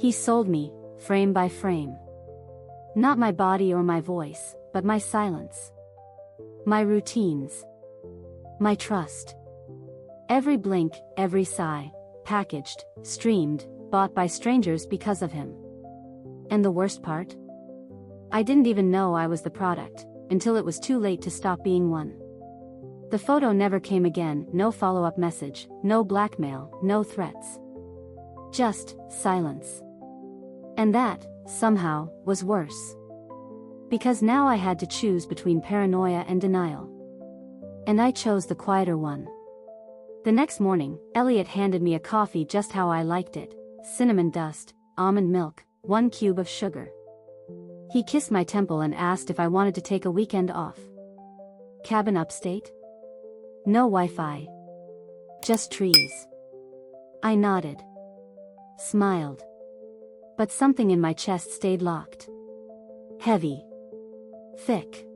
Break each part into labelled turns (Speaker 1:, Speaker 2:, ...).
Speaker 1: He sold me, frame by frame. Not my body or my voice, but my silence. My routines. My trust. Every blink, every sigh, packaged, streamed, bought by strangers because of him. And the worst part? I didn't even know I was the product, until it was too late to stop being one. The photo never came again, no follow-up message, no blackmail, no threats. Just silence. And that, somehow, was worse. Because now I had to choose between paranoia and denial. And I chose the quieter one. The next morning, Elliot handed me a coffee just how I liked it: cinnamon dust, almond milk, 1 cube of sugar. He kissed my temple and asked if I wanted to take a weekend off. Cabin upstate? No Wi-Fi. Just trees. I nodded. Smiled. But something in my chest stayed locked. Heavy. Thick.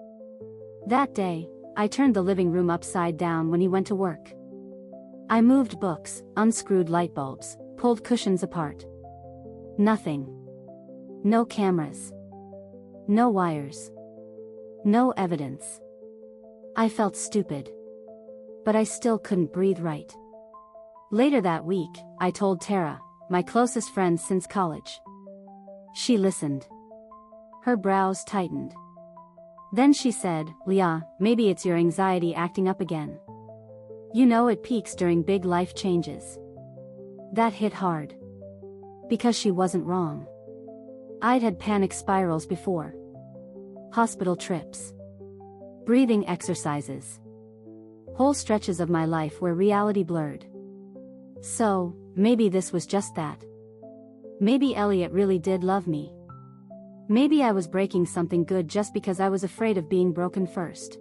Speaker 1: That day, I turned the living room upside down when he went to work. I moved books, unscrewed light bulbs, pulled cushions apart. Nothing. No cameras. No wires. No evidence. I felt stupid. But I still couldn't breathe right. Later that week, I told Tara, my closest friend since college. She listened. Her brows tightened. Then she said, "Leah, maybe it's your anxiety acting up again. You know it peaks during big life changes." That hit hard. Because she wasn't wrong. I'd had panic spirals before. Hospital trips. Breathing exercises. Whole stretches of my life where reality blurred. So, maybe this was just that. Maybe Elliot really did love me. Maybe I was breaking something good just because I was afraid of being broken first.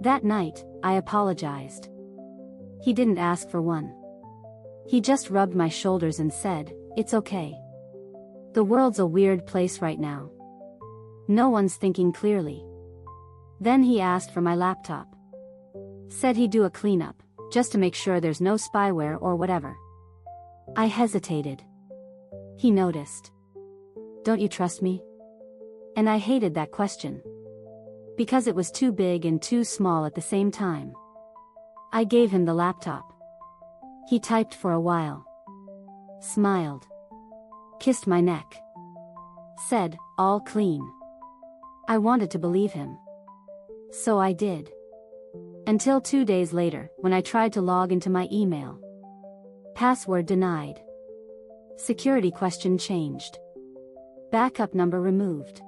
Speaker 1: That night, I apologized. He didn't ask for one. He just rubbed my shoulders and said, "It's okay. The world's a weird place right now. No one's thinking clearly." Then he asked for my laptop. Said he'd do a cleanup, just to make sure there's no spyware or whatever. I hesitated. He noticed. "Don't you trust me?" And I hated that question. Because it was too big and too small at the same time. I gave him the laptop. He typed for a while. Smiled. Kissed my neck. Said, "All clean." I wanted to believe him. So I did. Until 2 days later, when I tried to log into my email. Password denied. Security question changed. Backup number removed.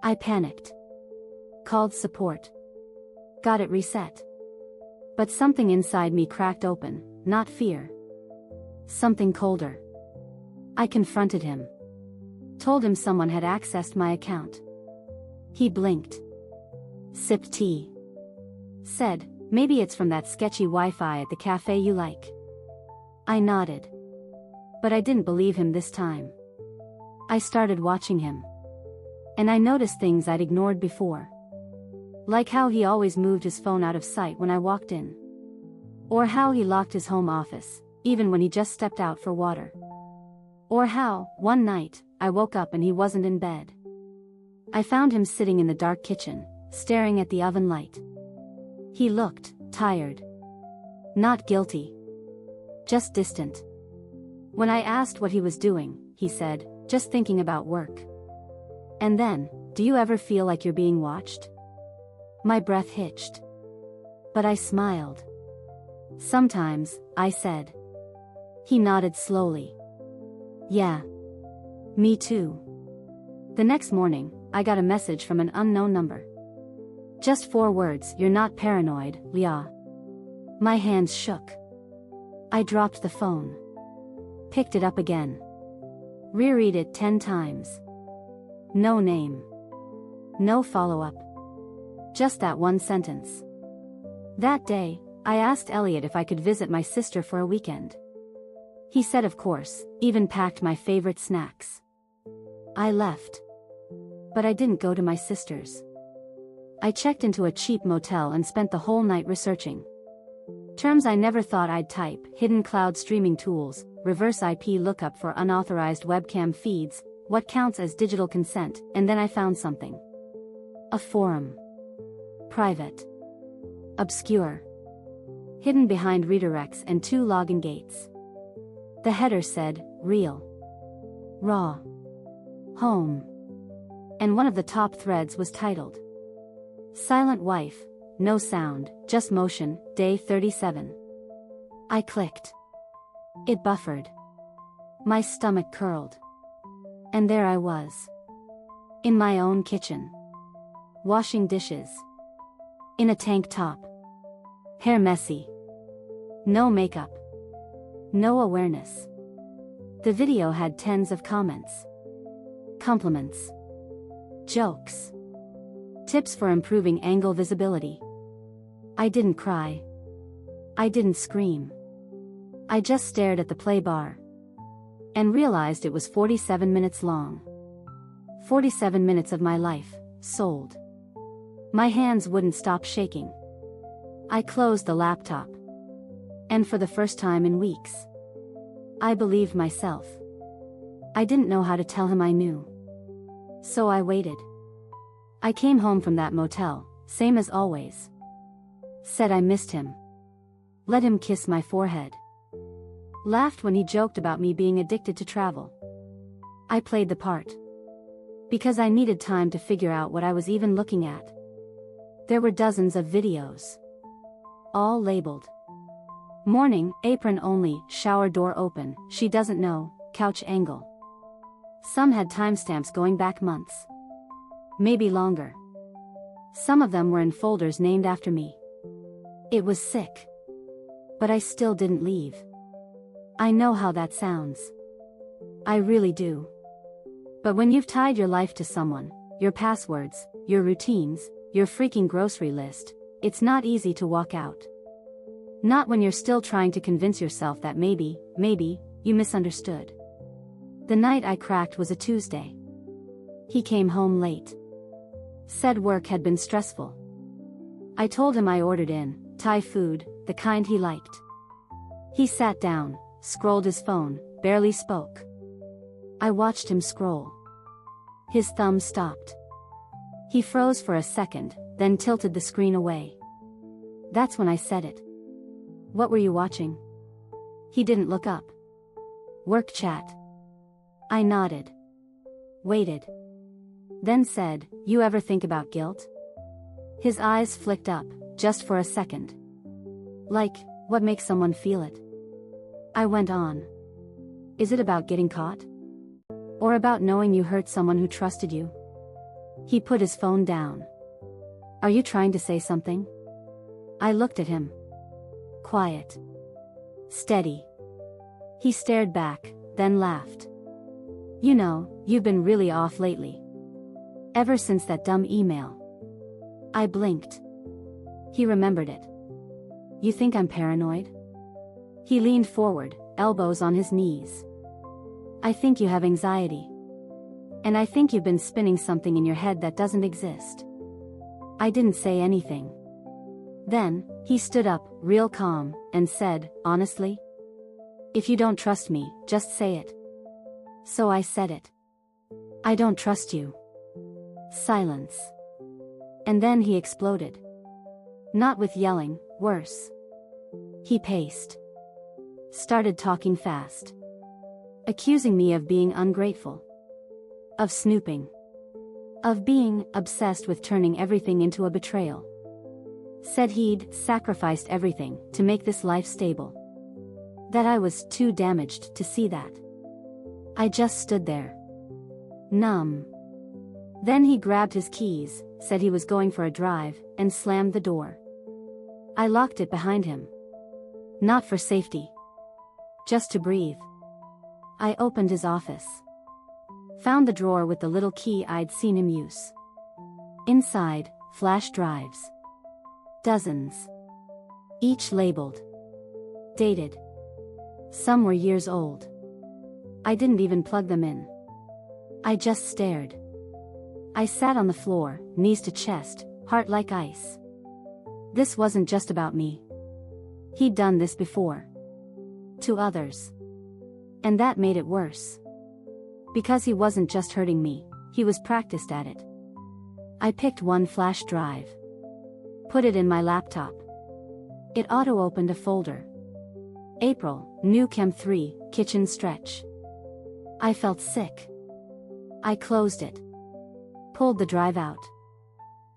Speaker 1: I panicked. Called support. Got it reset. But something inside me cracked open, not fear. Something colder. I confronted him. Told him someone had accessed my account. He blinked. Sipped tea. Said, "Maybe it's from that sketchy Wi-Fi at the cafe you like." I nodded. But I didn't believe him this time. I started watching him. And I noticed things I'd ignored before. Like how he always moved his phone out of sight when I walked in. Or how he locked his home office, even when he just stepped out for water. Or how, one night, I woke up and he wasn't in bed. I found him sitting in the dark kitchen, staring at the oven light. He looked tired. Not guilty. Just distant. When I asked what he was doing, he said, "Just thinking about work." And then, "Do you ever feel like you're being watched?" My breath hitched. But I smiled. "Sometimes," I said. He nodded slowly. "Yeah. Me too." The next morning, I got a message from an unknown number. Just 4 words, "You're not paranoid, Leah." My hands shook. I dropped the phone. Picked it up again. Reread it 10 times. No name. No follow-up. Just that one sentence. That day, I asked Elliot if I could visit my sister for a weekend. He said of course, even packed my favorite snacks. I left. But I didn't go to my sister's. I checked into a cheap motel and spent the whole night researching. Terms I never thought I'd type: hidden cloud streaming tools, reverse IP lookup for unauthorized webcam feeds, what counts as digital consent, and then I found something. A forum. Private. Obscure. Hidden behind redirects and 2 login gates. The header said, real. Raw. Home. And one of the top threads was titled, Silent Wife, no sound, just motion, day 37. I clicked. It buffered. My stomach curled. And there I was. In my own kitchen. Washing dishes. In a tank top. Hair messy. No makeup. No awareness. The video had tens of comments. Compliments. Jokes. Tips for improving angle visibility. I didn't cry. I didn't scream. I just stared at the play bar. And realized it was 47 minutes long. 47 minutes of my life, sold. My hands wouldn't stop shaking. I closed the laptop. And for the first time in weeks, I believed myself. I didn't know how to tell him I knew. So I waited. I came home from that motel, same as always. Said I missed him. Let him kiss my forehead. Laughed when he joked about me being addicted to travel. I played the part. Because I needed time to figure out what I was even looking at. There were dozens of videos. All labeled. Morning, apron only, shower door open, she doesn't know, couch angle. Some had timestamps going back months. Maybe longer. Some of them were in folders named after me. It was sick. But I still didn't leave. I know how that sounds. I really do. But when you've tied your life to someone, your passwords, your routines, your freaking grocery list, it's not easy to walk out. Not when you're still trying to convince yourself that maybe, you misunderstood. The night I cracked was a Tuesday. He came home late. Said work had been stressful. I told him I ordered in Thai food, the kind he liked. He sat down, scrolled his phone, barely spoke. I watched him scroll. His thumb stopped. He froze for a second, then tilted the screen away. That's when I said it. What were you watching? He didn't look up. Work chat. I nodded. Waited. Then said, you ever think about guilt? His eyes flicked up, just for a second. Like, what makes someone feel it? I went on. Is it about getting caught? Or about knowing you hurt someone who trusted you? He put his phone down. Are you trying to say something? I looked at him. Quiet. Steady. He stared back, then laughed. You know, you've been really off lately. Ever since that dumb email. I blinked. He remembered it. You think I'm paranoid? He leaned forward, elbows on his knees. I think you have anxiety. And I think you've been spinning something in your head that doesn't exist. I didn't say anything. Then, he stood up, real calm, and said, honestly? If you don't trust me, just say it. So I said it. I don't trust you. Silence. And then he exploded. Not with yelling, worse. He paced. Started talking fast. Accusing me of being ungrateful. Of snooping. Of being obsessed with turning everything into a betrayal. Said he'd sacrificed everything to make this life stable. That I was too damaged to see that. I just stood there. Numb. Then he grabbed his keys, said he was going for a drive, and slammed the door. I locked it behind him. Not for safety. Just to breathe. I opened his office. Found the drawer with the little key I'd seen him use. Inside, flash drives. Dozens. Each labeled. Dated. Some were years old. I didn't even plug them in. I just stared. I sat on the floor, knees to chest, heart like ice. This wasn't just about me. He'd done this before. To others. And that made it worse. Because he wasn't just hurting me, he was practiced at it. I picked one flash drive. Put it in my laptop. It auto-opened a folder. April, New Chem 3, Kitchen Stretch. I felt sick. I closed it. Pulled the drive out.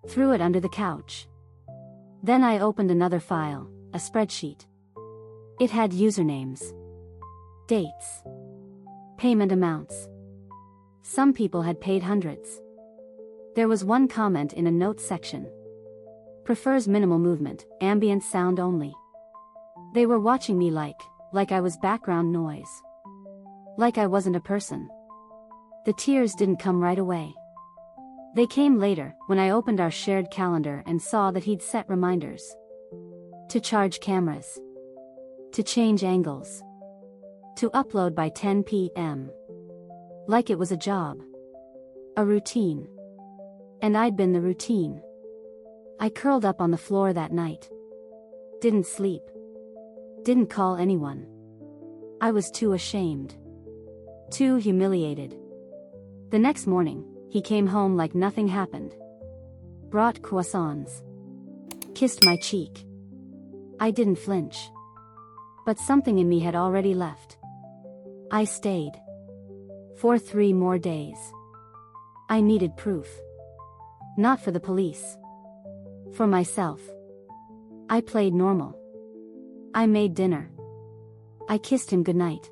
Speaker 1: Threw it under the couch. Then I opened another file, a spreadsheet. It had usernames. Dates. Payment amounts. Some people had paid hundreds. There was one comment in a notes section. Prefers minimal movement, ambient sound only. They were watching me like I was background noise. Like I wasn't a person. The tears didn't come right away. They came later, when I opened our shared calendar and saw that he'd set reminders. To charge cameras. To change angles. To upload by 10 p.m. Like it was a job. A routine. And I'd been the routine. I curled up on the floor that night. Didn't sleep. Didn't call anyone. I was too ashamed. Too humiliated. The next morning, he came home like nothing happened. Brought croissants. Kissed my cheek. I didn't flinch. But something in me had already left. I stayed. For 3 more days. I needed proof. Not for the police. For myself. I played normal. I made dinner. I kissed him goodnight.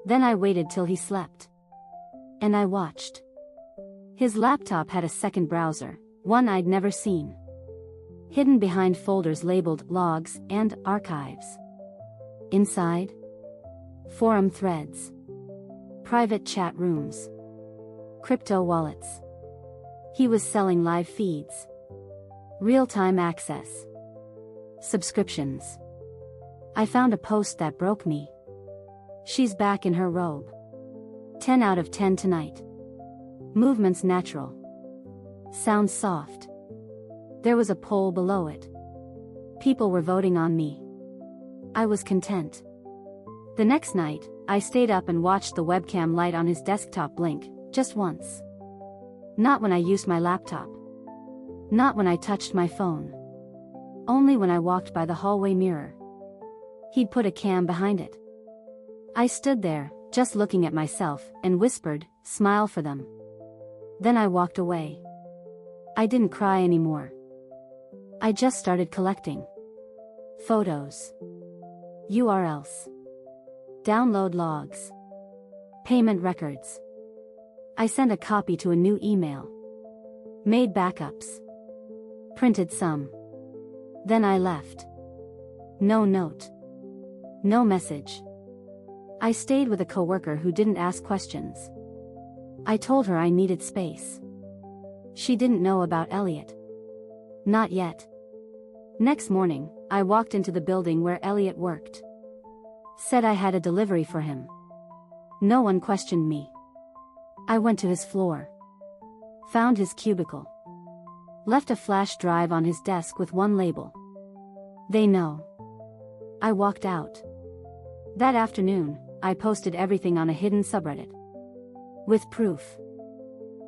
Speaker 1: Then I waited till he slept. And I watched. His laptop had a second browser, one I'd never seen. Hidden behind folders labeled Logs and Archives. Inside? Forum threads. Private chat rooms. Crypto wallets. He was selling live feeds. Real-time access. Subscriptions. I found a post that broke me. She's back in her robe. 10 out of 10 tonight. Movements natural. Sounds soft. There was a poll below it. People were voting on me. I was content. The next night, I stayed up and watched the webcam light on his desktop blink, just once. Not when I used my laptop. Not when I touched my phone. Only when I walked by the hallway mirror. He'd put a cam behind it. I stood there, just looking at myself, and whispered, "Smile for them." Then I walked away. I didn't cry anymore. I just started collecting. Photos. URLs. Download logs. Payment records. I sent a copy to a new email. Made backups. Printed some. Then I left. No note. No message. I stayed with a coworker who didn't ask questions. I told her I needed space. She didn't know about Elliot. Not yet. Next morning, I walked into the building where Elliot worked. Said I had a delivery for him. No one questioned me. I went to his floor. Found his cubicle. Left a flash drive on his desk with one label. They know. I walked out. That afternoon, I posted everything on a hidden subreddit. With proof.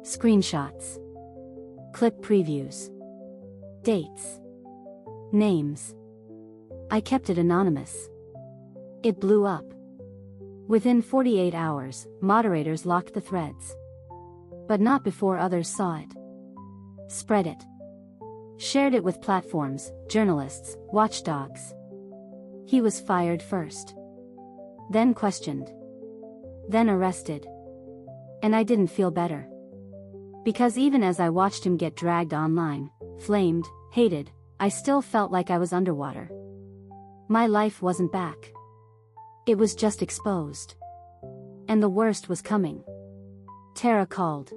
Speaker 1: Screenshots. Clip previews. Dates. Names. I kept it anonymous. It blew up. Within 48 hours, moderators locked the threads. But not before others saw it. Spread it. Shared it with platforms, journalists, watchdogs. He was fired first. Then questioned. Then arrested. And I didn't feel better. Because even as I watched him get dragged online, flamed, hated, I still felt like I was underwater. My life wasn't back. It was just exposed. And the worst was coming. Tara called.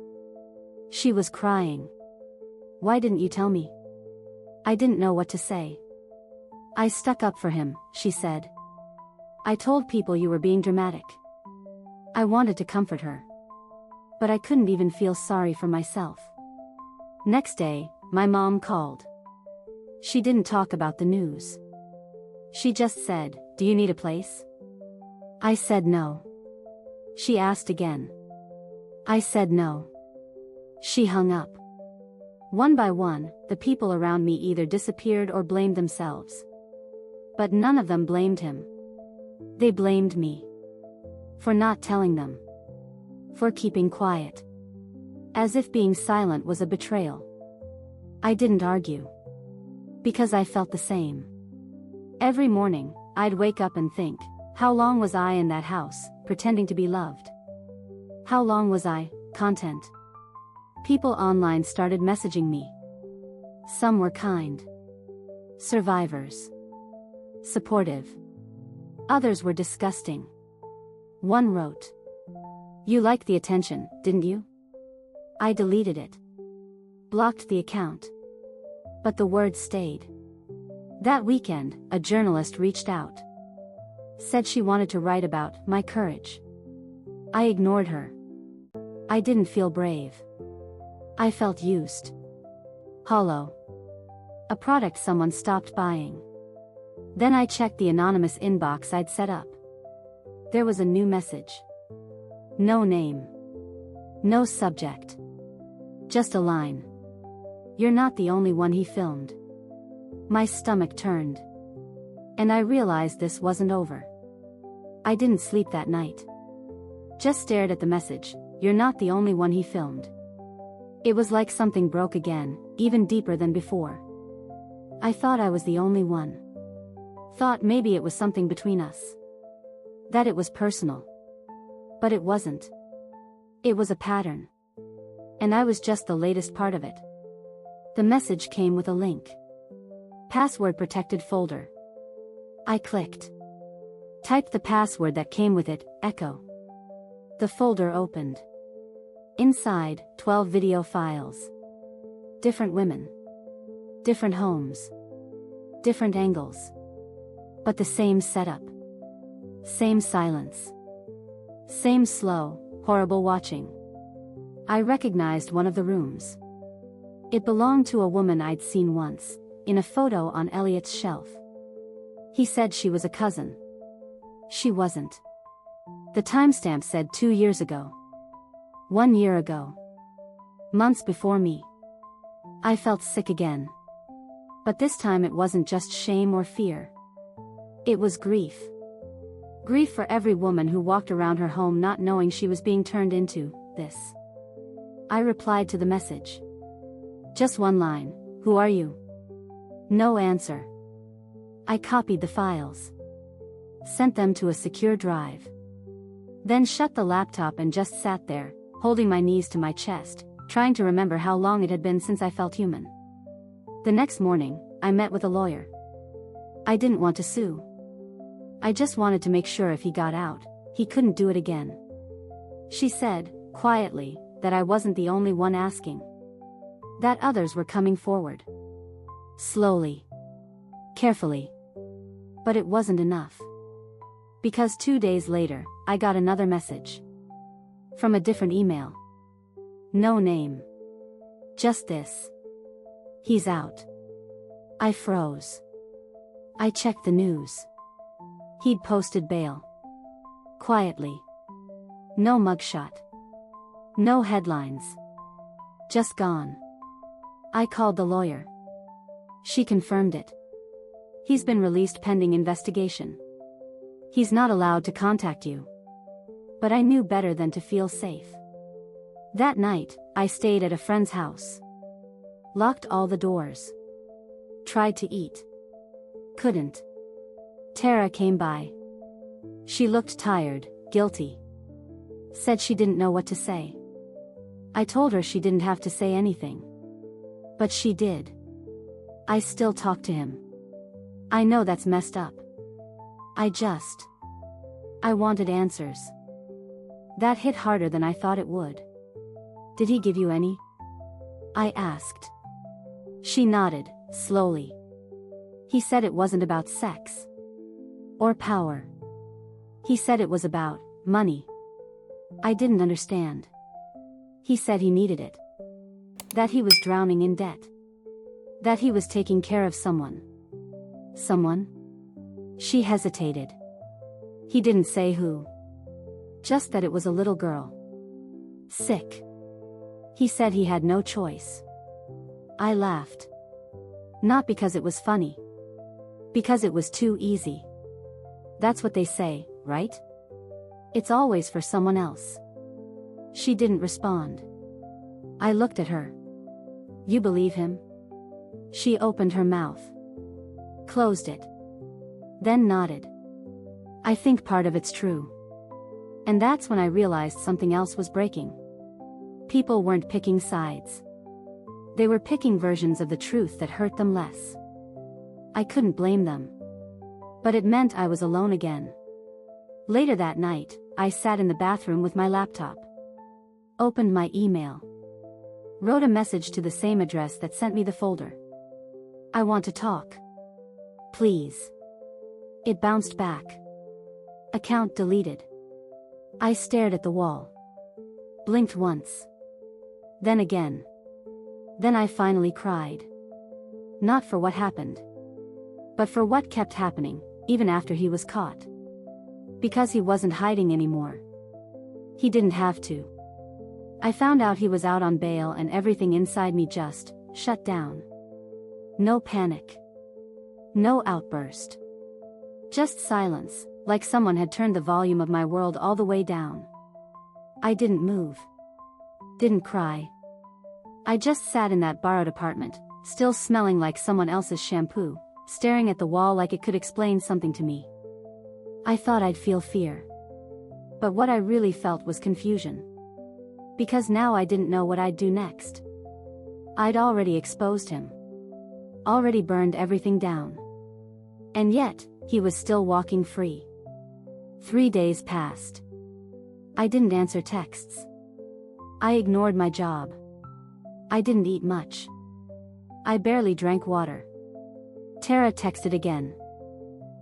Speaker 1: She was crying. "Why didn't you tell me?" I didn't know what to say. "I stuck up for him," she said. "I told people you were being dramatic." I wanted to comfort her. But I couldn't even feel sorry for myself. Next day, my mom called. She didn't talk about the news. She just said, "Do you need a place?" I said no. She asked again. I said no. She hung up. One by one, the people around me either disappeared or blamed themselves. But none of them blamed him. They blamed me. For not telling them. For keeping quiet. As if being silent was a betrayal. I didn't argue. Because I felt the same. Every morning, I'd wake up and think, how long was I in that house, pretending to be loved? How long was I, content? People online started messaging me. Some were kind. Survivors. Supportive. Others were disgusting. One wrote, "You liked the attention, didn't you?" I deleted it. Blocked the account. But the words stayed. That weekend, a journalist reached out. Said she wanted to write about my courage. I ignored her. I didn't feel brave. I felt used. Hollow. A product someone stopped buying. Then I checked the anonymous inbox I'd set up. There was a new message. No name. No subject. Just a line. "You're not the only one he filmed." My stomach turned. And I realized this wasn't over. I didn't sleep that night. Just stared at the message, "You're not the only one he filmed." It was like something broke again, even deeper than before. I thought I was the only one. Thought maybe it was something between us. That it was personal. But it wasn't. It was a pattern. And I was just the latest part of it. The message came with a link. Password protected folder. I clicked. Typed the password that came with it, echo. The folder opened. Inside, 12 video files. Different women. Different homes. Different angles. But the same setup. Same silence. Same slow, horrible watching. I recognized one of the rooms. It belonged to a woman I'd seen once, in a photo on Elliot's shelf. He said she was a cousin. She wasn't. The timestamp said 2 years ago. 1 year ago. Months before me. I felt sick again. But this time it wasn't just shame or fear. It was grief. Grief for every woman who walked around her home not knowing she was being turned into this. I replied to the message. Just one line, "Who are you?" No answer. I copied the files. Sent them to a secure drive. Then shut the laptop and just sat there, holding my knees to my chest, trying to remember how long it had been since I felt human. The next morning, I met with a lawyer. I didn't want to sue. I just wanted to make sure if he got out, he couldn't do it again. She said, quietly, that I wasn't the only one asking. That others were coming forward. Slowly. Carefully. But it wasn't enough. Because 2 days later, I got another message. From a different email. No name. Just this. "He's out." I froze. I checked the news. He'd posted bail. Quietly. No mugshot. No headlines. Just gone. I called the lawyer. She confirmed it. He's been released pending investigation. He's not allowed to contact you. But I knew better than to feel safe. That night, I stayed at a friend's house. Locked all the doors. Tried to eat. Couldn't. Tara came by. She looked tired, guilty. Said she didn't know what to say. I told her she didn't have to say anything. But she did. I still talk to him. I know that's messed up. I wanted answers. That hit harder than I thought it would. "Did he give you any?" I asked. She nodded, slowly. He said it wasn't about sex. Or power. He said it was about money. I didn't understand. He said he needed it. That he was drowning in debt. That he was taking care of someone. Someone? She hesitated. He didn't say who. Just that it was a little girl. Sick. He said he had no choice. I laughed. Not because it was funny. Because it was too easy. That's what they say, right? It's always for someone else. She didn't respond. I looked at her. You believe him? She opened her mouth. Closed it. Then nodded. I think part of it's true. And that's when I realized something else was breaking. People weren't picking sides. They were picking versions of the truth that hurt them less. I couldn't blame them. But it meant I was alone again. Later that night, I sat in the bathroom with my laptop. Opened my email. Wrote a message to the same address that sent me the folder. I want to talk. Please. It bounced back. Account deleted. I stared at the wall. Blinked once. Then again. Then I finally cried. Not for what happened. But for what kept happening, even after he was caught. Because he wasn't hiding anymore. He didn't have to. I found out he was out on bail and everything inside me just shut down. No panic. No outburst. Just silence, like someone had turned the volume of my world all the way down. I didn't move. Didn't cry. I just sat in that borrowed apartment, still smelling like someone else's shampoo, staring at the wall like it could explain something to me. I thought I'd feel fear. But what I really felt was confusion. Because now I didn't know what I'd do next. I'd already exposed him. Already burned everything down. And yet, he was still walking free. 3 days passed. I didn't answer texts. I ignored my job. I didn't eat much. I barely drank water. Tara texted again.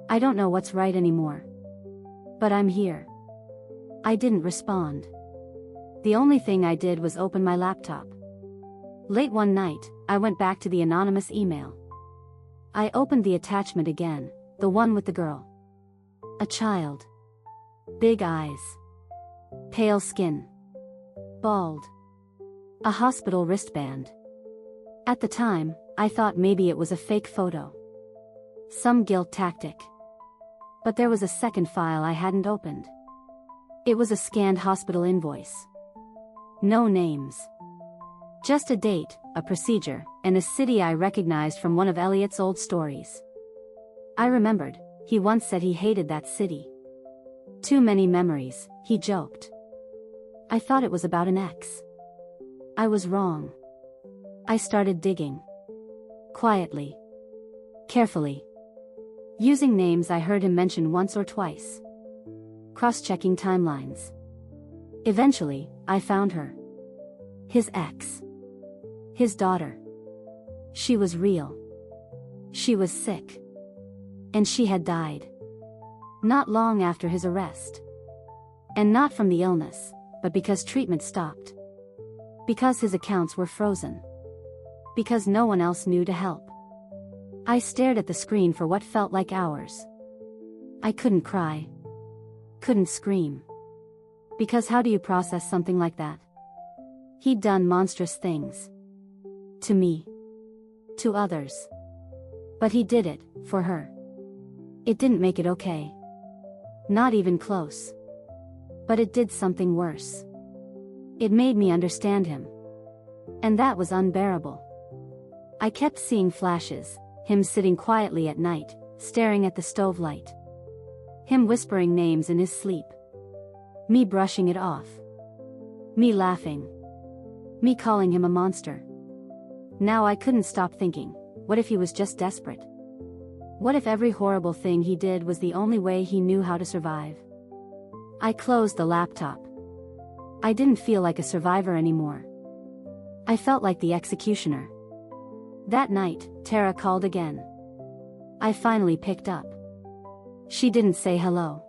Speaker 1: I don't know what's right anymore. But I'm here. I didn't respond. The only thing I did was open my laptop. Late one night, I went back to the anonymous email. I opened the attachment again, the one with the girl. A child. Big eyes. Pale skin. Bald. A hospital wristband. At the time, I thought maybe it was a fake photo. Some guilt tactic. But there was a second file I hadn't opened. It was a scanned hospital invoice. No names. Just a date, a procedure, and a city I recognized from one of Elliot's old stories. I remembered, he once said he hated that city. Too many memories, he joked. I thought it was about an ex. I was wrong. I started digging. Quietly. Carefully. Using names I heard him mention once or twice. Cross-checking timelines. Eventually, I found her. His ex. His daughter. She was real. She was sick. And she had died. Not long after his arrest. And not from the illness, but because treatment stopped. Because his accounts were frozen. Because no one else knew to help. I stared at the screen for what felt like hours. I couldn't cry. Couldn't scream. Because how do you process something like that? He'd done monstrous things. To me. To others. But he did it, for her. It didn't make it okay. Not even close. But it did something worse. It made me understand him. And that was unbearable. I kept seeing flashes, him sitting quietly at night, staring at the stove light. Him whispering names in his sleep. Me brushing it off. Me laughing. Me calling him a monster. Now I couldn't stop thinking, what if he was just desperate? What if every horrible thing he did was the only way he knew how to survive? I closed the laptop. I didn't feel like a survivor anymore. I felt like the executioner. That night, Tara called again. I finally picked up. She didn't say hello.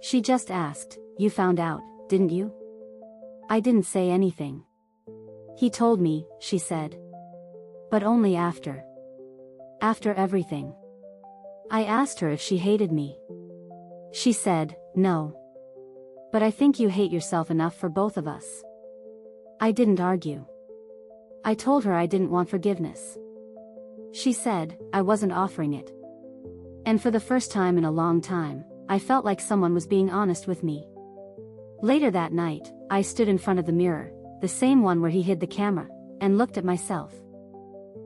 Speaker 1: She just asked, "You found out, didn't you?" I didn't say anything. "He told me," she said. "But only after. After everything. I asked her if she hated me. She said, "No. But I think you hate yourself enough for both of us." I didn't argue. I told her I didn't want forgiveness. She said, I wasn't offering it. And for the first time in a long time, I felt like someone was being honest with me. Later that night, I stood in front of the mirror, the same one where he hid the camera, and looked at myself.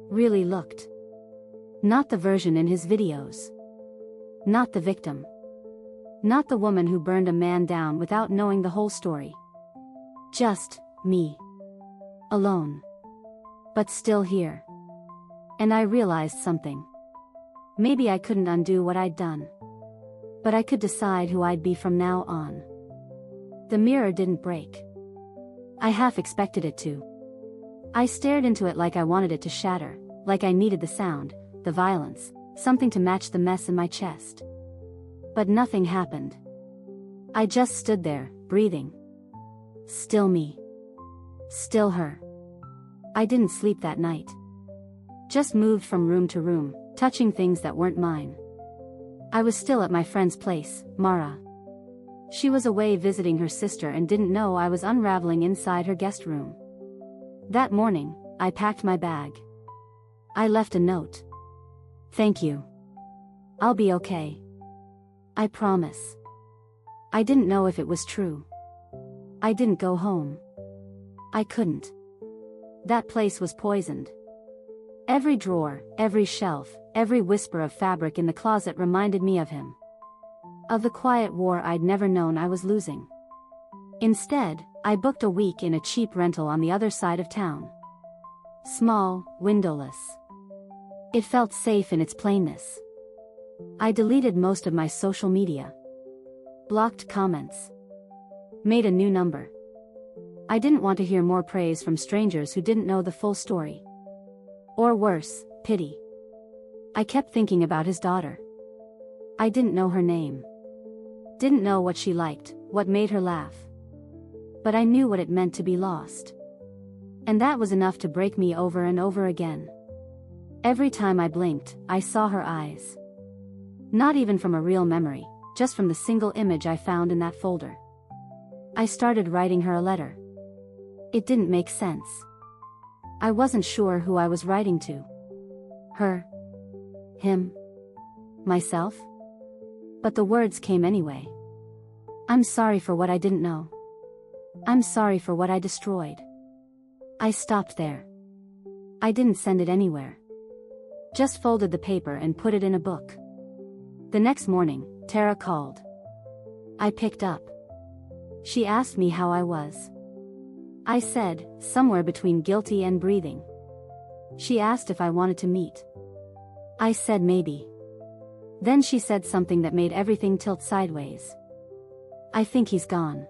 Speaker 1: Really looked. Not the version in his videos. Not the victim. Not the woman who burned a man down without knowing the whole story. Just me. Alone. But still here. And I realized something. Maybe I couldn't undo what I'd done. But I could decide who I'd be from now on. The mirror didn't break. I half expected it to. I stared into it like I wanted it to shatter, like I needed the sound, the violence, something to match the mess in my chest. But nothing happened. I just stood there, breathing. Still me. Still her. I didn't sleep that night. Just moved from room to room, touching things that weren't mine. I was still at my friend's place, Mara. She was away visiting her sister and didn't know I was unraveling inside her guest room. That morning, I packed my bag. I left a note. "Thank you. I'll be okay. I promise." I didn't know if it was true. I didn't go home. I couldn't. That place was poisoned. Every drawer, every shelf, every whisper of fabric in the closet reminded me of him. Of the quiet war I'd never known I was losing. Instead, I booked a week in a cheap rental on the other side of town. Small, windowless. It felt safe in its plainness. I deleted most of my social media. Blocked comments. Made a new number. I didn't want to hear more praise from strangers who didn't know the full story. Or worse, pity. I kept thinking about his daughter. I didn't know her name. Didn't know what she liked, what made her laugh. But I knew what it meant to be lost. And that was enough to break me over and over again. Every time I blinked, I saw her eyes. Not even from a real memory, just from the single image I found in that folder. I started writing her a letter. It didn't make sense. I wasn't sure who I was writing to. Her? Him? Myself? But the words came anyway. I'm sorry for what I didn't know. I'm sorry for what I destroyed. I stopped there. I didn't send it anywhere. Just folded the paper and put it in a book. The next morning, Tara called. I picked up. She asked me how I was. I said, somewhere between guilty and breathing. She asked if I wanted to meet. I said maybe. Then she said something that made everything tilt sideways. I think he's gone.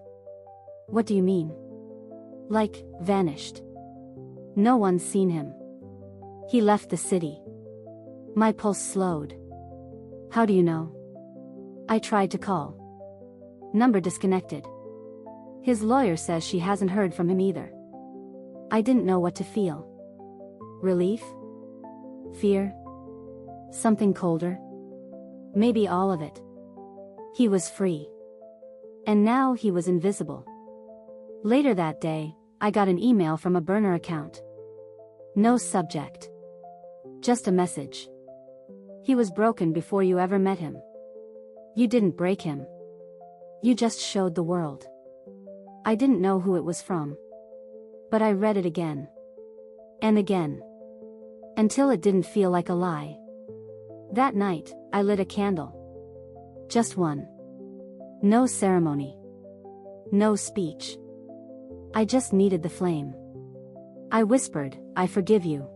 Speaker 1: What do you mean? Like, vanished. No one's seen him. He left the city. My pulse slowed. How do you know? I tried to call. Number disconnected. His lawyer says she hasn't heard from him either. I didn't know what to feel. Relief? Fear? Something colder? Maybe all of it. He was free. And now he was invisible. Later that day, I got an email from a burner account. No subject. Just a message. He was broken before you ever met him. You didn't break him. You just showed the world. I didn't know who it was from. But I read it again. And again. Until it didn't feel like a lie. That night, I lit a candle. Just one. No ceremony. No speech. I just needed the flame. I whispered, I forgive you.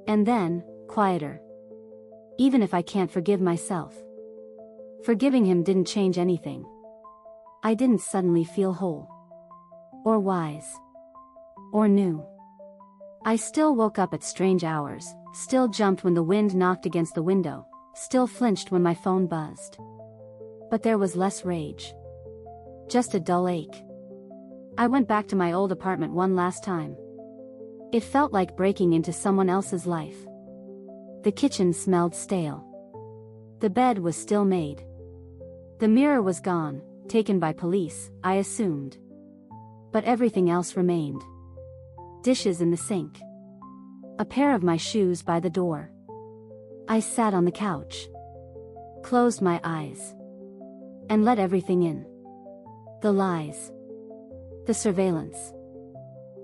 Speaker 1: And then, quieter. Even if I can't forgive myself. Forgiving him didn't change anything. I didn't suddenly feel whole. Or wise. Or new. I still woke up at strange hours, still jumped when the wind knocked against the window, still flinched when my phone buzzed. But there was less rage. Just a dull ache. I went back to my old apartment one last time. It felt like breaking into someone else's life. The kitchen smelled stale. The bed was still made. The mirror was gone, taken by police, I assumed. But everything else remained. Dishes in the sink. A pair of my shoes by the door. I sat on the couch. Closed my eyes. And let everything in. The lies. The surveillance.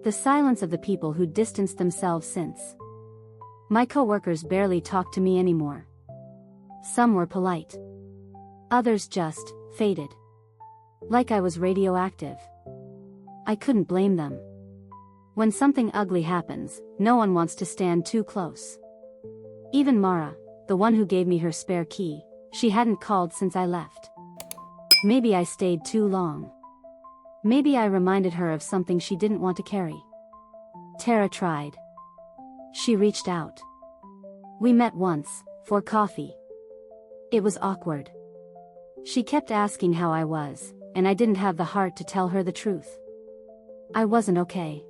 Speaker 1: The silence of the people who'd distanced themselves since. My coworkers barely talked to me anymore. Some were polite. Others just faded. Like I was radioactive. I couldn't blame them. When something ugly happens, no one wants to stand too close. Even Mara, the one who gave me her spare key, she hadn't called since I left. Maybe I stayed too long. Maybe I reminded her of something she didn't want to carry. Tara tried. She reached out. We met once, for coffee. It was awkward. She kept asking how I was, and I didn't have the heart to tell her the truth. I wasn't okay.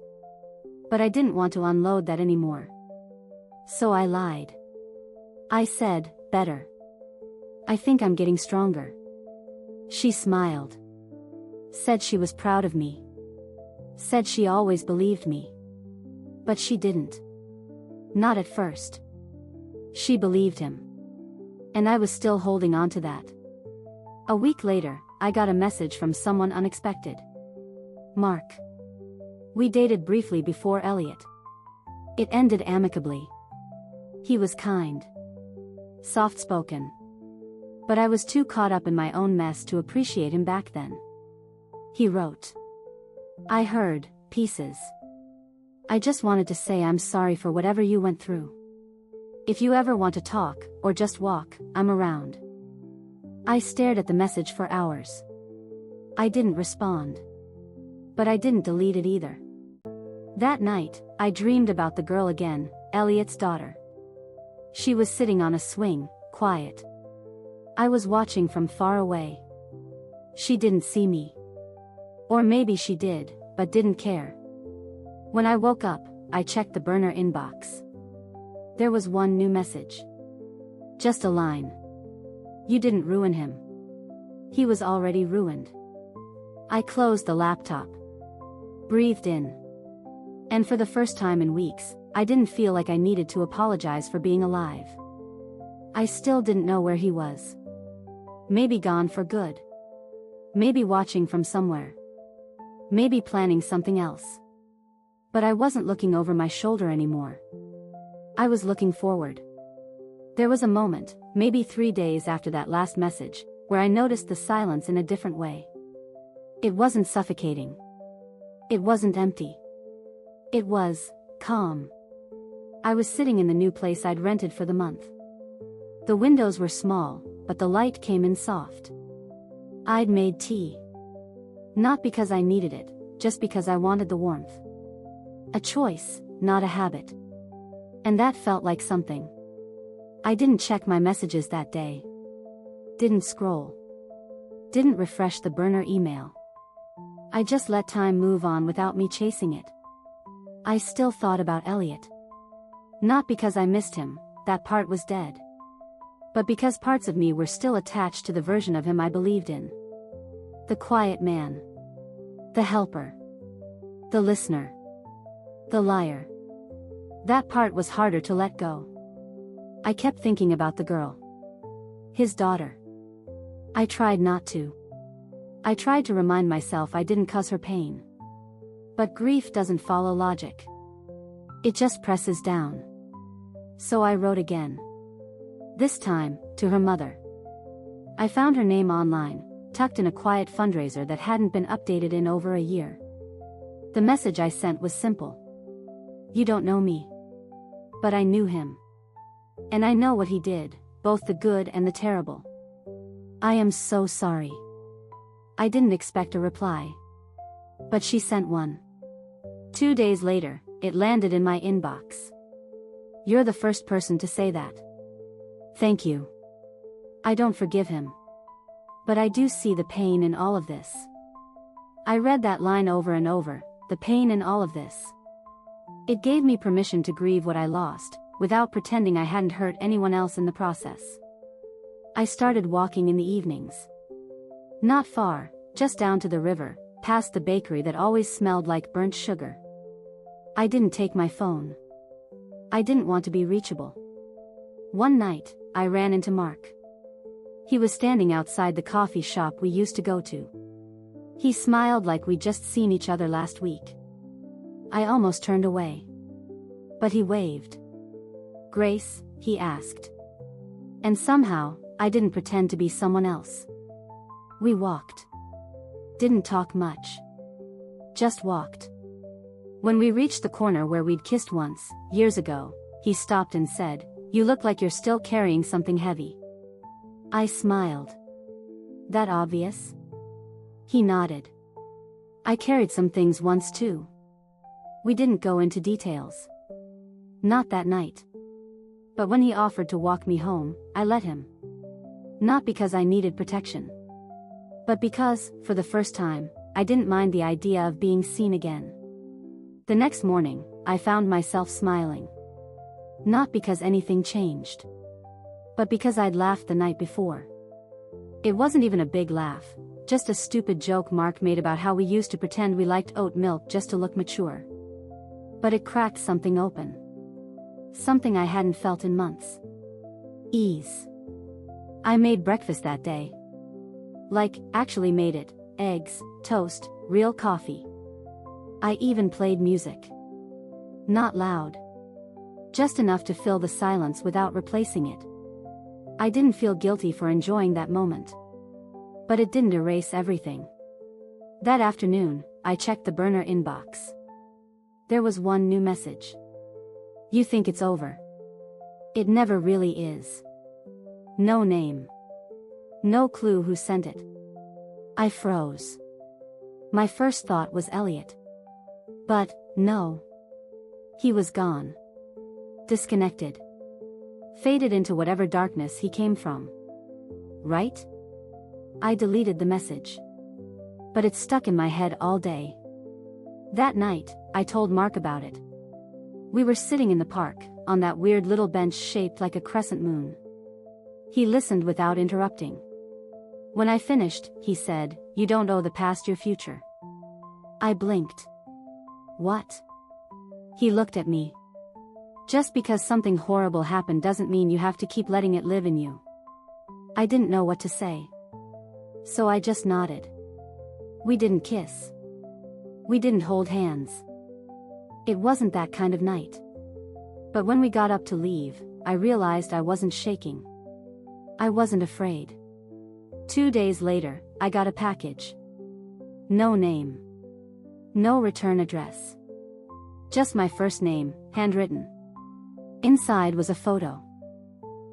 Speaker 1: But I didn't want to unload that anymore. So I lied. I said, better. I think I'm getting stronger. She smiled. Said she was proud of me. Said she always believed me. But she didn't. Not at first. She believed him. And I was still holding on to that. A week later, I got a message from someone unexpected. Mark. We dated briefly before Elliot. It ended amicably. He was kind. Soft-spoken. But I was too caught up in my own mess to appreciate him back then. He wrote. I heard pieces. I just wanted to say I'm sorry for whatever you went through. If you ever want to talk, or just walk, I'm around. I stared at the message for hours. I didn't respond. But I didn't delete it either. That night, I dreamed about the girl again, Elliot's daughter. She was sitting on a swing, quiet. I was watching from far away. She didn't see me. Or maybe she did, but didn't care. When I woke up, I checked the burner inbox. There was one new message. Just a line. You didn't ruin him. He was already ruined. I closed the laptop. Breathed in. And for the first time in weeks, I didn't feel like I needed to apologize for being alive. I still didn't know where he was. Maybe gone for good. Maybe watching from somewhere. Maybe planning something else. But I wasn't looking over my shoulder anymore. I was looking forward. There was a moment, maybe 3 days after that last message, where I noticed the silence in a different way. It wasn't suffocating. It wasn't empty. It was calm. I was sitting in the new place I'd rented for the month. The windows were small, but the light came in soft. I'd made tea. Not because I needed it, just because I wanted the warmth. A choice, not a habit. And that felt like something. I didn't check my messages that day. Didn't scroll. Didn't refresh the burner email. I just let time move on without me chasing it. I still thought about Elliot. Not because I missed him, that part was dead. But because parts of me were still attached to the version of him I believed in. The quiet man. The helper. The listener. The liar. That part was harder to let go. I kept thinking about the girl. His daughter. I tried not to. I tried to remind myself I didn't cause her pain. But grief doesn't follow logic. It just presses down. So I wrote again. This time, to her mother. I found her name online, tucked in a quiet fundraiser that hadn't been updated in over a year. The message I sent was simple. You don't know me. But I knew him. And I know what he did, both the good and the terrible. I am so sorry. I didn't expect a reply. But she sent one. 2 days later, it landed in my inbox. You're the first person to say that. Thank you. I don't forgive him. But I do see the pain in all of this. I read that line over and over, the pain in all of this. It gave me permission to grieve what I lost, without pretending I hadn't hurt anyone else in the process. I started walking in the evenings. Not far, just down to the river, past the bakery that always smelled like burnt sugar. I didn't take my phone. I didn't want to be reachable. One night, I ran into Mark. He was standing outside the coffee shop we used to go to. He smiled like we'd just seen each other last week. I almost turned away. But he waved. "Grace?" he asked. And somehow, I didn't pretend to be someone else. We walked. Didn't talk much. Just walked. When we reached the corner where we'd kissed once, years ago, he stopped and said, "You look like you're still carrying something heavy." I smiled. "That obvious?" He nodded. "I carried some things once too." We didn't go into details. Not that night. But when he offered to walk me home, I let him. Not because I needed protection. But because, for the first time, I didn't mind the idea of being seen again. The next morning, I found myself smiling. Not because anything changed. But because I'd laughed the night before. It wasn't even a big laugh, just a stupid joke Mark made about how we used to pretend we liked oat milk just to look mature. But it cracked something open. Something I hadn't felt in months. Ease. I made breakfast that day. Like, actually made it. Eggs, toast, real coffee. I even played music. Not loud. Just enough to fill the silence without replacing it. I didn't feel guilty for enjoying that moment. But it didn't erase everything. That afternoon, I checked the burner inbox. There was one new message. "You think it's over. It never really is." No name. No clue who sent it. I froze. My first thought was Elliot. But, no. He was gone. Disconnected. Faded into whatever darkness he came from. Right? I deleted the message. But it stuck in my head all day. That night, I told Mark about it. We were sitting in the park, on that weird little bench shaped like a crescent moon. He listened without interrupting. When I finished, he said, "You don't owe the past your future." I blinked. What? He looked at me. Just because something horrible happened doesn't mean you have to keep letting it live in you. I didn't know what to say. So I just nodded. We didn't kiss. We didn't hold hands. It wasn't that kind of night. But when we got up to leave, I realized I wasn't shaking. I wasn't afraid. 2 days later, I got a package. No name. No return address. Just my first name, handwritten. Inside was a photo.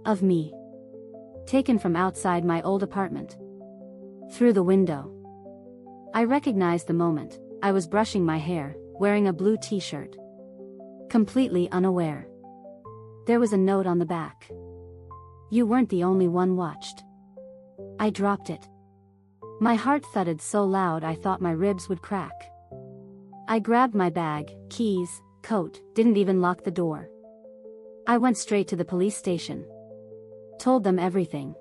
Speaker 1: Of me. Taken from outside my old apartment. Through the window. I recognized the moment. I was brushing my hair, wearing a blue t-shirt. Completely unaware. There was a note on the back. "You weren't the only one watched." I dropped it. My heart thudded so loud I thought my ribs would crack. I grabbed my bag, keys, coat, didn't even lock the door. I went straight to the police station. Told them everything.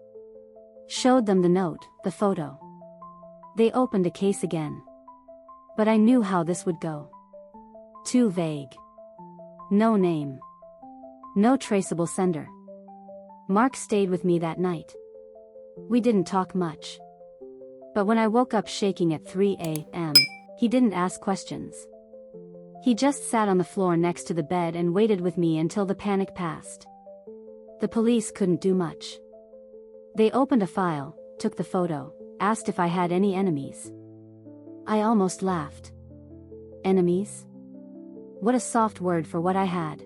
Speaker 1: Showed them the note, the photo. They opened a case again. But I knew how this would go. Too vague. No name. No traceable sender. Mark stayed with me that night. We didn't talk much. But when I woke up shaking at 3 a.m., he didn't ask questions. He just sat on the floor next to the bed and waited with me until the panic passed. The police couldn't do much. They opened a file, took the photo, asked if I had any enemies. I almost laughed. Enemies? What a soft word for what I had.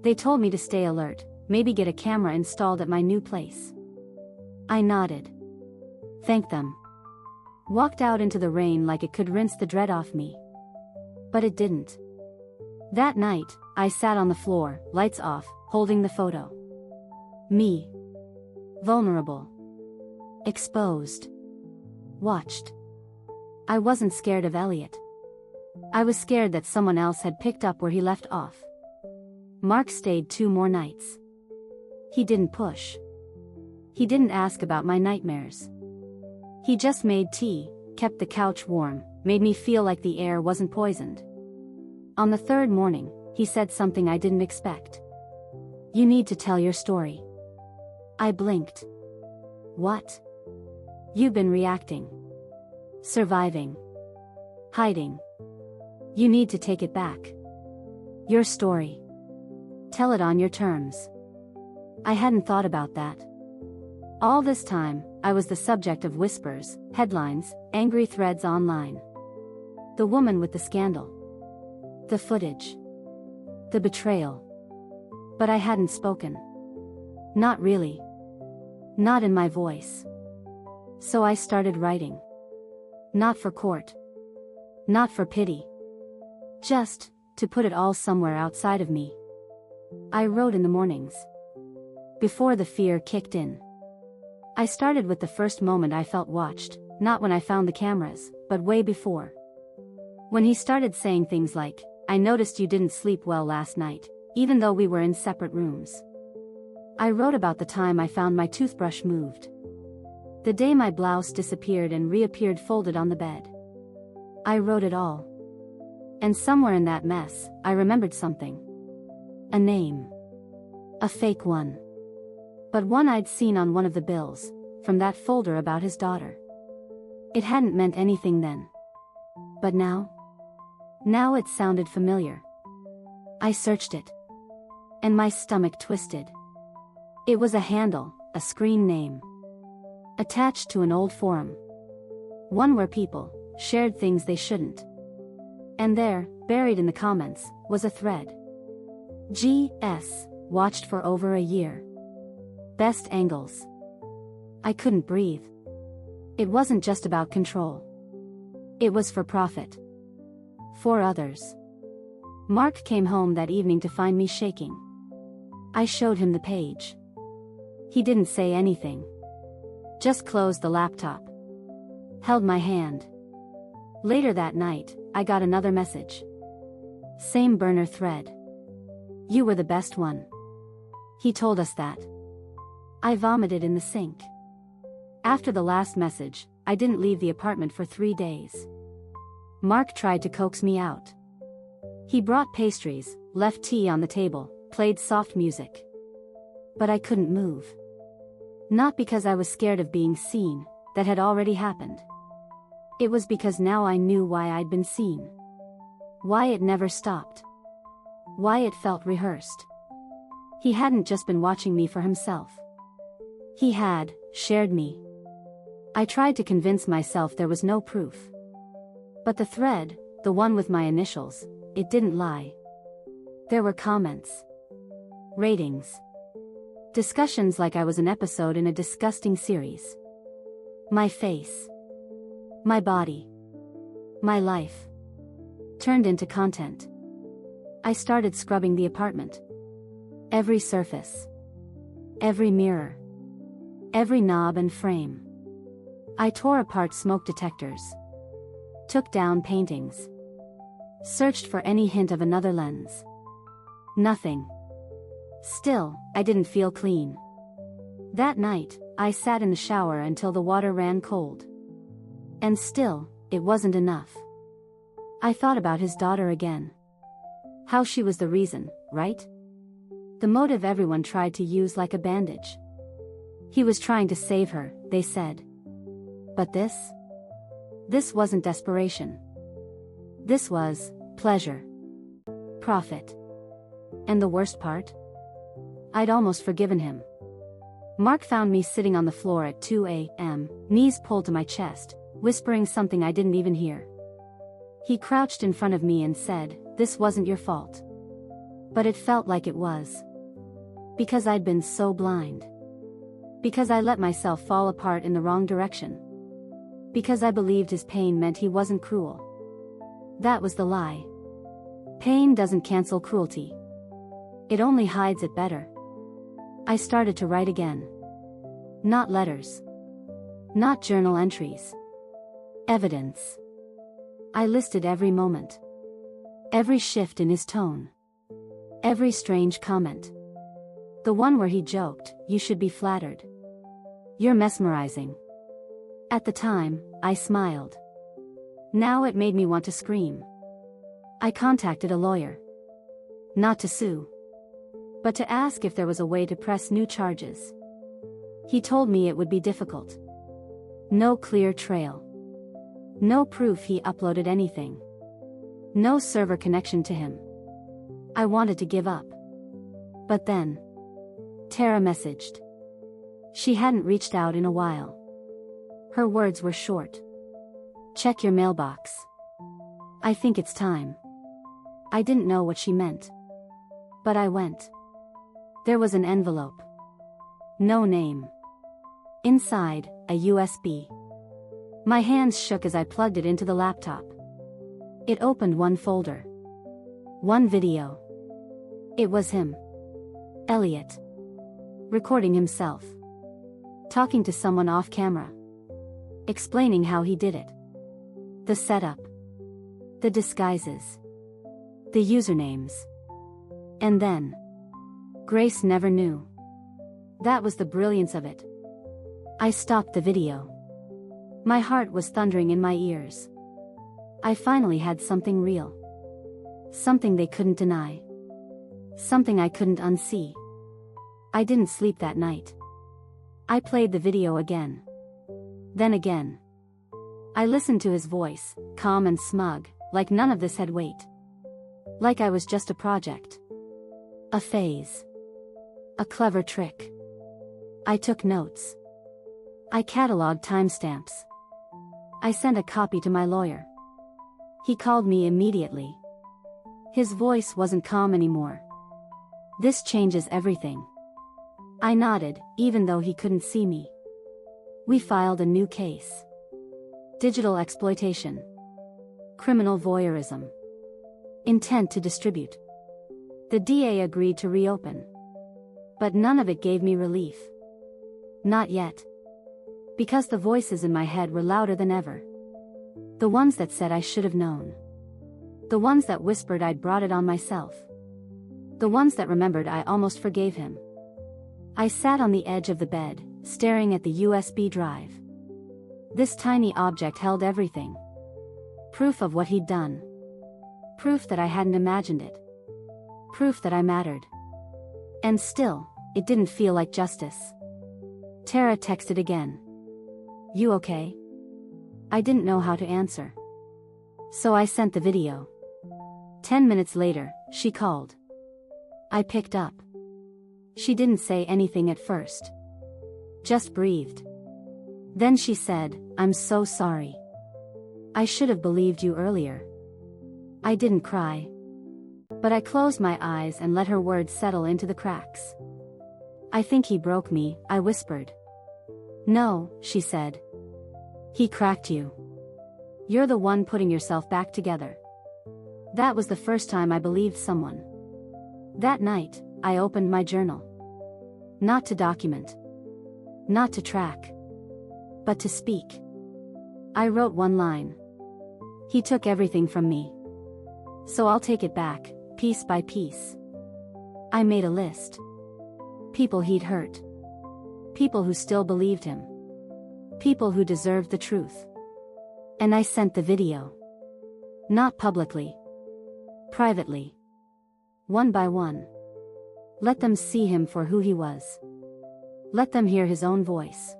Speaker 1: They told me to stay alert, maybe get a camera installed at my new place. I nodded. Thanked them. Walked out into the rain like it could rinse the dread off me. But it didn't. That night, I sat on the floor, lights off, holding the photo. Me. Vulnerable. Exposed. Watched. I wasn't scared of Elliot. I was scared that someone else had picked up where he left off. Mark stayed 2 more nights. He didn't push. He didn't ask about my nightmares. He just made tea, kept the couch warm, made me feel like the air wasn't poisoned. On the third morning, he said something I didn't expect. "You need to tell your story." I blinked. "What?" "You've been reacting. Surviving. Hiding. You need to take it back. Your story. Tell it on your terms." I hadn't thought about that. All this time, I was the subject of whispers, headlines, angry threads online. The woman with the scandal. The footage. The betrayal. But I hadn't spoken. Not really. Not in my voice. So I started writing. Not for court. Not for pity. Just to put it all somewhere outside of me. I wrote in the mornings. Before the fear kicked in. I started with the first moment I felt watched, not when I found the cameras, but way before. When he started saying things like, "I noticed you didn't sleep well last night, even though we were in separate rooms." I wrote about the time I found my toothbrush moved. The day my blouse disappeared and reappeared folded on the bed. I wrote it all. And somewhere in that mess, I remembered something. A name. A fake one. But one I'd seen on one of the bills, from that folder about his daughter. It hadn't meant anything then. But now? Now it sounded familiar. I searched it. And my stomach twisted. It was a handle, a screen name. Attached to an old forum. One where people shared things they shouldn't. And there, buried in the comments, was a thread. G.S. watched for over a year. Best angles. I couldn't breathe. It wasn't just about control. It was for profit. For others. Mark came home that evening to find me shaking. I showed him the page. He didn't say anything. Just closed the laptop. Held my hand. Later that night, I got another message. Same burner thread. "You were the best one. He told us that." I vomited in the sink. After the last message, I didn't leave the apartment for 3 days. Mark tried to coax me out. He brought pastries, left tea on the table, played soft music. But I couldn't move. Not because I was scared of being seen, that had already happened. It was because now I knew why I'd been seen. Why it never stopped. Why it felt rehearsed. He hadn't just been watching me for himself. He had shared me. I tried to convince myself there was no proof. But the thread, the one with my initials, it didn't lie. There were comments. Ratings. Discussions like I was an episode in a disgusting series. My face. My body. My life. Turned into content. I started scrubbing the apartment. Every surface. Every mirror. Every knob and frame. I tore apart smoke detectors. Took down paintings. Searched for any hint of another lens. Nothing. Still, I didn't feel clean. That night, I sat in the shower until the water ran cold. And still, it wasn't enough. I thought about his daughter again. How she was the reason, right? The motive everyone tried to use like a bandage. He was trying to save her, they said. But this? This wasn't desperation. This was pleasure. Profit. And the worst part? I'd almost forgiven him. Mark found me sitting on the floor at 2 a.m., knees pulled to my chest, whispering something I didn't even hear. He crouched in front of me and said, "This wasn't your fault." But it felt like it was. Because I'd been so blind. Because I let myself fall apart in the wrong direction. Because I believed his pain meant he wasn't cruel. That was the lie. Pain doesn't cancel cruelty. It only hides it better. I started to write again. Not letters. Not journal entries. Evidence. I listed every moment. Every shift in his tone. Every strange comment. The one where he joked, "You should be flattered." You're mesmerizing. At the time, I smiled. Now it made me want to scream. I contacted a lawyer. Not to sue, but to ask if there was a way to press new charges. He told me it would be difficult. No clear trail. No proof he uploaded anything. No server connection to him. I wanted to give up. But then, Tara messaged. She hadn't reached out in a while. Her words were short. Check your mailbox. I think it's time. I didn't know what she meant. But I went. There was an envelope. No name. Inside, a USB. My hands shook as I plugged it into the laptop. It opened one folder. One video. It was him. Elliot. Recording himself. Talking to someone off camera. Explaining how he did it. The setup. The disguises. The usernames. And then. Grace never knew. That was the brilliance of it. I stopped the video. My heart was thundering in my ears. I finally had something real. Something they couldn't deny. Something I couldn't unsee. I didn't sleep that night. I played the video again. Then again. I listened to his voice, calm and smug, like none of this had weight. Like I was just a project. A phase. A clever trick. I took notes. I cataloged timestamps. I sent a copy to my lawyer. He called me immediately. His voice wasn't calm anymore. This changes everything. I nodded, even though he couldn't see me. We filed a new case. Digital exploitation. Criminal voyeurism. Intent to distribute. The DA agreed to reopen. But none of it gave me relief. Not yet. Because the voices in my head were louder than ever. The ones that said I should have known. The ones that whispered I'd brought it on myself. The ones that remembered I almost forgave him. I sat on the edge of the bed, staring at the USB drive. This tiny object held everything. Proof of what he'd done. Proof that I hadn't imagined it. Proof that I mattered. And still, it didn't feel like justice. Tara texted again. You okay? I didn't know how to answer. So I sent the video. 10 minutes later, she called. I picked up. She didn't say anything at first. Just breathed. Then she said, I'm so sorry. I should have believed you earlier. I didn't cry. But I closed my eyes and let her words settle into the cracks. I think he broke me, I whispered. No, she said. He cracked you. You're the one putting yourself back together. That was the first time I believed someone. That night, I opened my journal. Not to document. Not to track. But to speak. I wrote one line. He took everything from me. So I'll take it back, piece by piece. I made a list. People he'd hurt. People who still believed him. People who deserved the truth. And I sent the video. Not publicly. Privately. One by one. Let them see him for who he was. Let them hear his own voice.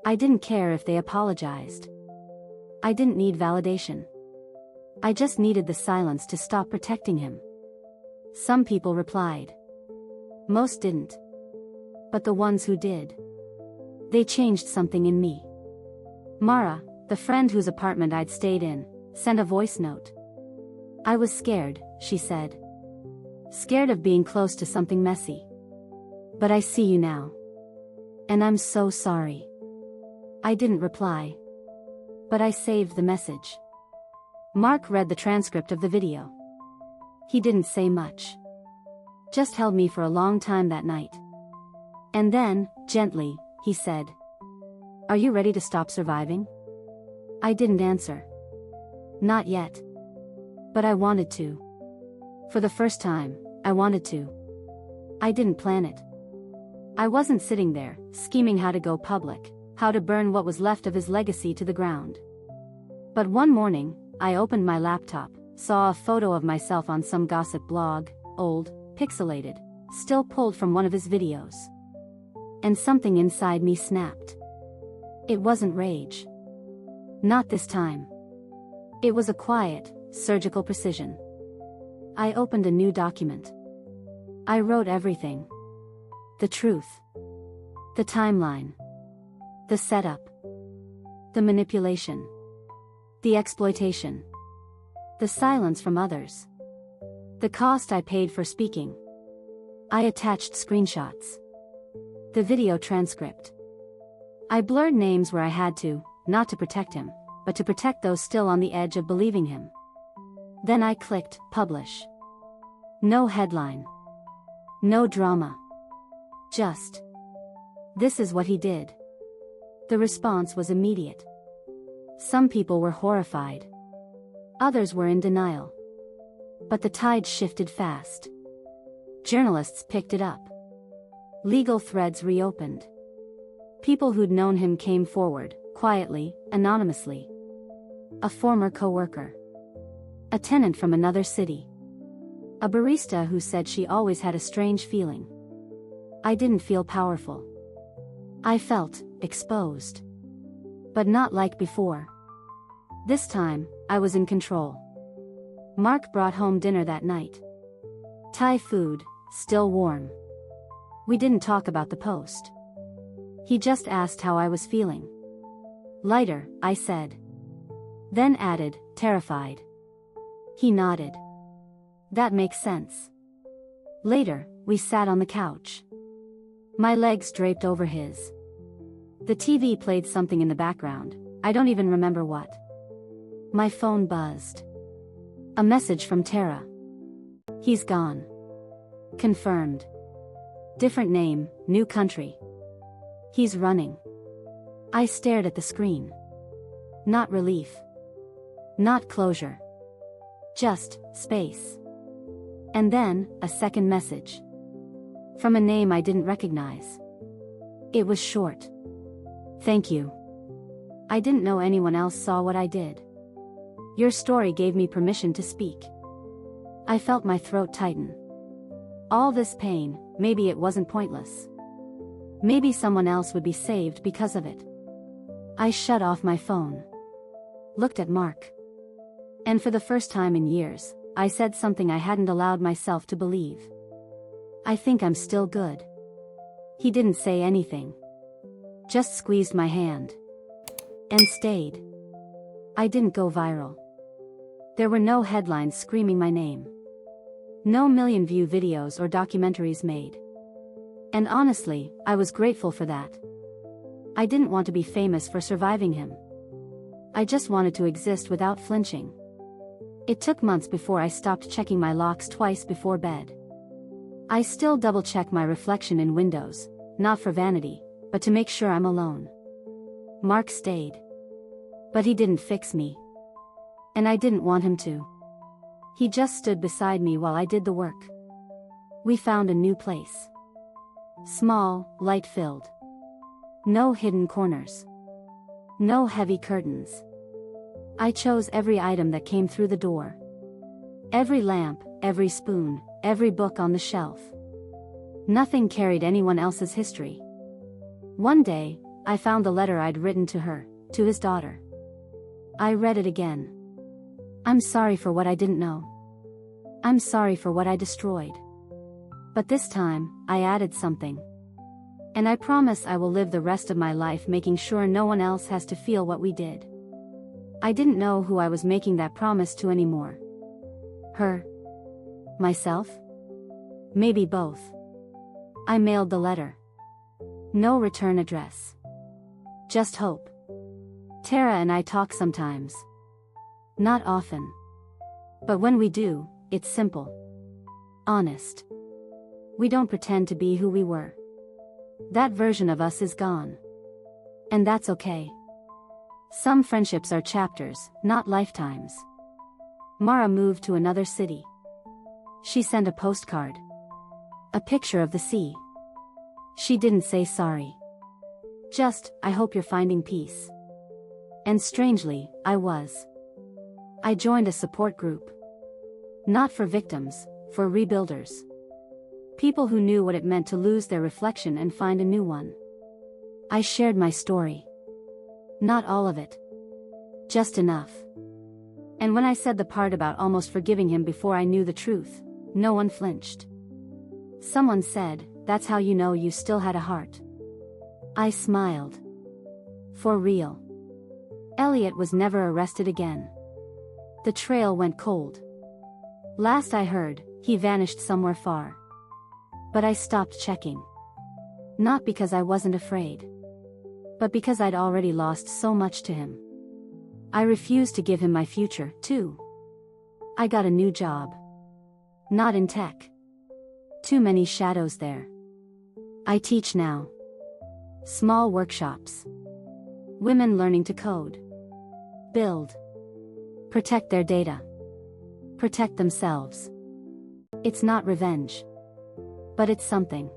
Speaker 1: I didn't care if they apologized. I didn't need validation. I just needed the silence to stop protecting him. Some people replied. Most didn't. But the ones who did. They changed something in me. Mara, the friend whose apartment I'd stayed in, sent a voice note. I was scared, she said. Scared of being close to something messy. But I see you now. And I'm so sorry. I didn't reply. But I saved the message. Mark read the transcript of the video. He didn't say much. Just held me for a long time that night. And then, gently, he said, Are you ready to stop surviving? I didn't answer. Not yet. But I wanted to. For the first time, I wanted to. I didn't plan it. I wasn't sitting there, scheming how to go public, how to burn what was left of his legacy to the ground. But one morning, I opened my laptop, saw a photo of myself on some gossip blog, old, pixelated, still pulled from one of his videos. And something inside me snapped. It wasn't rage. Not this time. It was a quiet, surgical precision. I opened a new document. I wrote everything. The truth. The timeline. The setup. The manipulation. The exploitation. The silence from others. The cost I paid for speaking. I attached screenshots. The video transcript. I blurred names where I had to, not to protect him, but to protect those still on the edge of believing him. Then I clicked publish. No headline. No drama. Just. This is what he did. The response was immediate. Some people were horrified. Others were in denial. But the tide shifted fast. Journalists picked it up. Legal threads reopened. People who'd known him came forward, quietly, anonymously. A former coworker. A tenant from another city. A barista who said she always had a strange feeling. I didn't feel powerful. I felt exposed. But not like before. This time, I was in control. Mark brought home dinner that night. Thai food, still warm. We didn't talk about the post. He just asked how I was feeling. Lighter, I said. Then added, terrified. He nodded. That makes sense. Later, we sat on the couch. My legs draped over his. The TV played something in the background, I don't even remember what. My phone buzzed. A message from Tara. He's gone. Confirmed. Different name, new country. He's running. I stared at the screen. Not relief. Not closure. Just space. And then, a second message. From a name I didn't recognize. It was short. Thank you. I didn't know anyone else saw what I did. Your story gave me permission to speak. I felt my throat tighten. All this pain, maybe it wasn't pointless. Maybe someone else would be saved because of it. I shut off my phone. Looked at Mark. And for the first time in years, I said something I hadn't allowed myself to believe. I think I'm still good. He didn't say anything. Just squeezed my hand. And stayed. I didn't go viral. There were no headlines screaming my name. No million-view videos or documentaries made. And honestly, I was grateful for that. I didn't want to be famous for surviving him. I just wanted to exist without flinching. It took months before I stopped checking my locks twice before bed. I still double-check my reflection in windows, not for vanity, but to make sure I'm alone. Mark stayed. But he didn't fix me. And I didn't want him to. He just stood beside me while I did the work. We found a new place. Small, light-filled. No hidden corners. No heavy curtains. I chose every item that came through the door. Every lamp, every spoon, every book on the shelf. Nothing carried anyone else's history. One day, I found the letter I'd written to her, to his daughter. I read it again. I'm sorry for what I didn't know. I'm sorry for what I destroyed. But this time, I added something. And I promise I will live the rest of my life making sure no one else has to feel what we did. I didn't know who I was making that promise to anymore. Her? Myself? Maybe both. I mailed the letter. No return address. Just hope. Tara and I talk sometimes. Not often. But when we do, it's simple. Honest. We don't pretend to be who we were. That version of us is gone. And that's okay. Some friendships are chapters, not lifetimes. Mara moved to another city. She sent a postcard. A picture of the sea. She didn't say sorry. Just, I hope you're finding peace. And strangely, I was. I joined a support group. Not for victims, for rebuilders. People who knew what it meant to lose their reflection and find a new one. I shared my story. Not all of it. Just enough. And when I said the part about almost forgiving him before I knew the truth, no one flinched. Someone said, "That's how you know you still had a heart." I smiled. For real. Elliot was never arrested again. The trail went cold. Last I heard, he vanished somewhere far. But I stopped checking. Not because I wasn't afraid. But because I'd already lost so much to him. I refused to give him my future, too. I got a new job. Not in tech. Too many shadows there. I teach now. Small workshops. Women learning to code. Build. Protect their data. Protect themselves. It's not revenge. But it's something.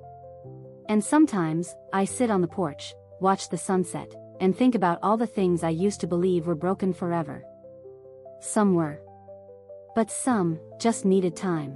Speaker 1: And sometimes, I sit on the porch, watch the sunset, and think about all the things I used to believe were broken forever. Some were. But some, just needed time.